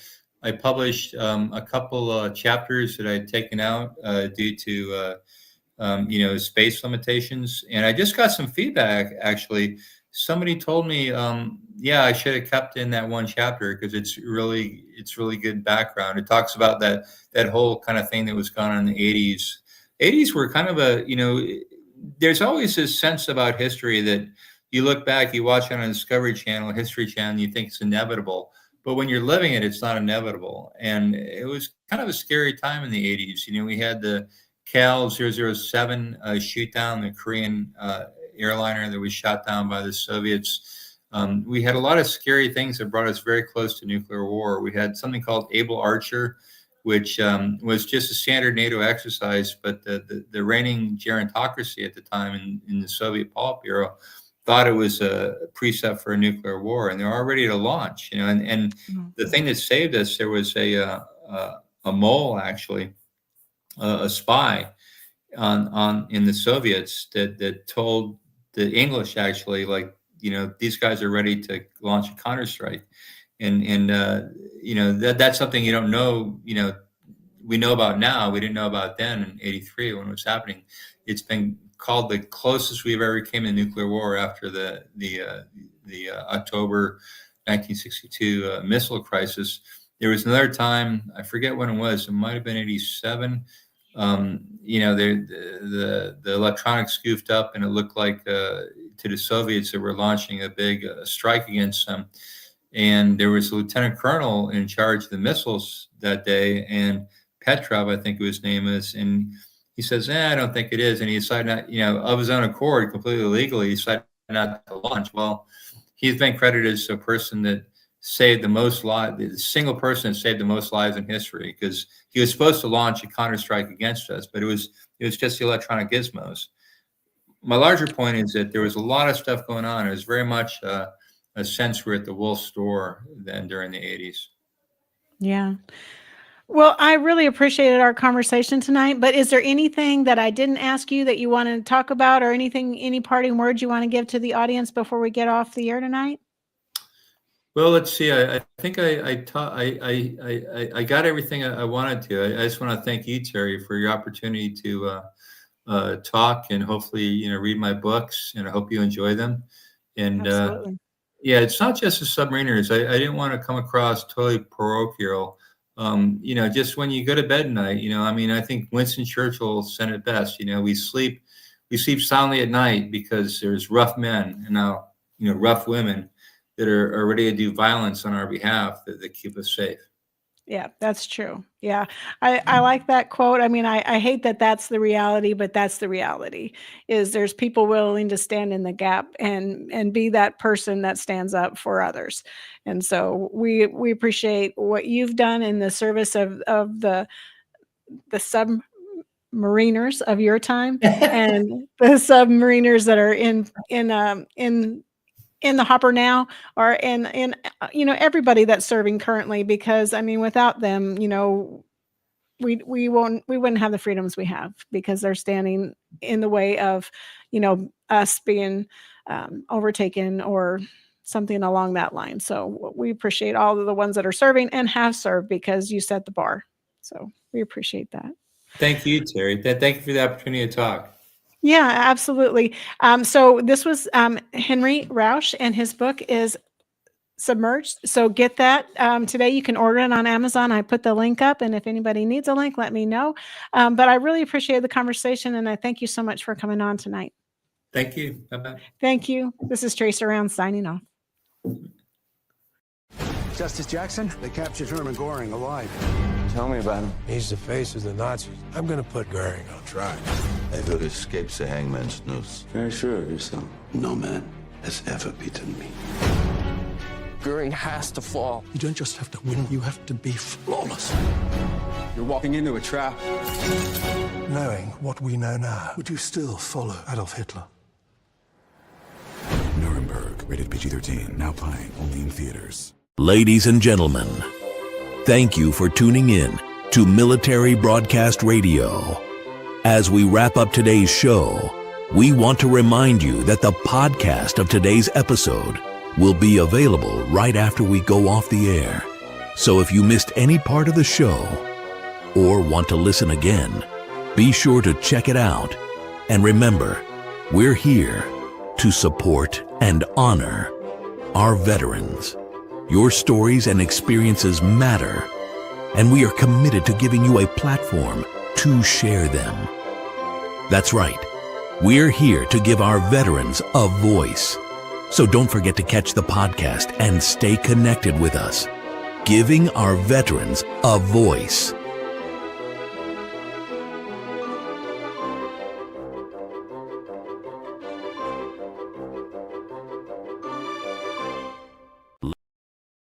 I published a couple chapters that I had taken out due to space limitations, and I just got some feedback. Actually, somebody told me, I should have kept in that one chapter because it's really good background. It talks about that whole kind of thing that was going on in the 80s. 80s were kind of there's always this sense about history that you look back, you watch it on Discovery Channel, History Channel, and you think it's inevitable. But when you're living it, it's not inevitable. And it was kind of a scary time in the 80s. We had the Cal 007 shoot down, the Korean airliner that was shot down by the Soviets. We had a lot of scary things that brought us very close to nuclear war. We had something called Able Archer, which was just a standard NATO exercise, but the reigning gerontocracy at the time in the Soviet Politburo thought it was a precept for a nuclear war, and they're all ready to launch. And the thing that saved us, there was a mole, actually, a spy in the Soviets that told the English, actually, these guys are ready to launch a counterstrike. And that's something you don't know, we know about now. We didn't know about then in 83 when it was happening. It's been called the closest we've ever came to nuclear war after the October 1962 missile crisis. There was another time, I forget when it was. It might have been 87. The electronics goofed up, and it looked like to the Soviets that were launching a big strike against them. And there was a lieutenant colonel in charge of the missiles that day, and Petrov, I think his name is, and he says, I don't think it is. And he decided not, of his own accord, completely legally, he decided not to launch. Well, he's been credited as a person that saved the most lives, the single person that saved the most lives in history, because he was supposed to launch a counterstrike against us, but it was just the electronic gizmos. My larger point is that there was a lot of stuff going on. It was very much a sense we're at the Wolf store then during the 80s. Yeah. Well, I really appreciated our conversation tonight, but is there anything that I didn't ask you that you want to talk about, or any parting words you want to give to the audience before we get off the air tonight? Well, let's see. I think I got everything I wanted to. I just want to thank you, Terry, for your opportunity to talk and hopefully, read my books, and I hope you enjoy them. And Absolutely. It's not just the submariners. I didn't want to come across totally parochial. Just when you go to bed at night, I think Winston Churchill said it best. We sleep soundly at night because there's rough men and now, rough women that are ready to do violence on our behalf that keep us safe. Yeah, that's true. Yeah. I like that quote. I hate that that's the reality, but that's the reality, is there's people willing to stand in the gap and be that person that stands up for others. And so we appreciate what you've done in the service of the submariners of your time and the submariners that are in the hopper now, or in everybody that's serving currently, because without them, we wouldn't have the freedoms we have, because they're standing in the way of us being overtaken or something along that line. So we appreciate all of the ones that are serving and have served, because you set the bar. So we appreciate that. Thank you, Terry. Thank you for the opportunity to talk. Yeah, absolutely. So this was Henry Rausch, and his book is Submerged. So get that today. You can order it on Amazon. I put the link up, and if anybody needs a link, let me know. But I really appreciate the conversation, and I thank you so much for coming on tonight. Thank you. Bye-bye. Thank you. This is Trace Around signing off. Justice Jackson, they captured Herman Goring alive. Tell me about him. He's the face of the Nazis. I'm going to put Goring on trial. I will escape the hangman's noose. Very sure of yourself. No man has ever beaten me. Goring has to fall. You don't just have to win, you have to be flawless. You're walking into a trap. Knowing what we know now, would you still follow Adolf Hitler? Nuremberg, Rated PG-13. Now playing only in theaters. Ladies and gentlemen, thank you for tuning in to Military Broadcast Radio. As we wrap up today's show, we want to remind you that the podcast of today's episode will be available right after we go off the air. So if you missed any part of the show or want to listen again, be sure to check it out. And remember, we're here to support and honor our veterans. Your stories and experiences matter, and we are committed to giving you a platform to share them. That's right. We're here to give our veterans a voice. So don't forget to catch the podcast and stay connected with us. Giving our veterans a voice.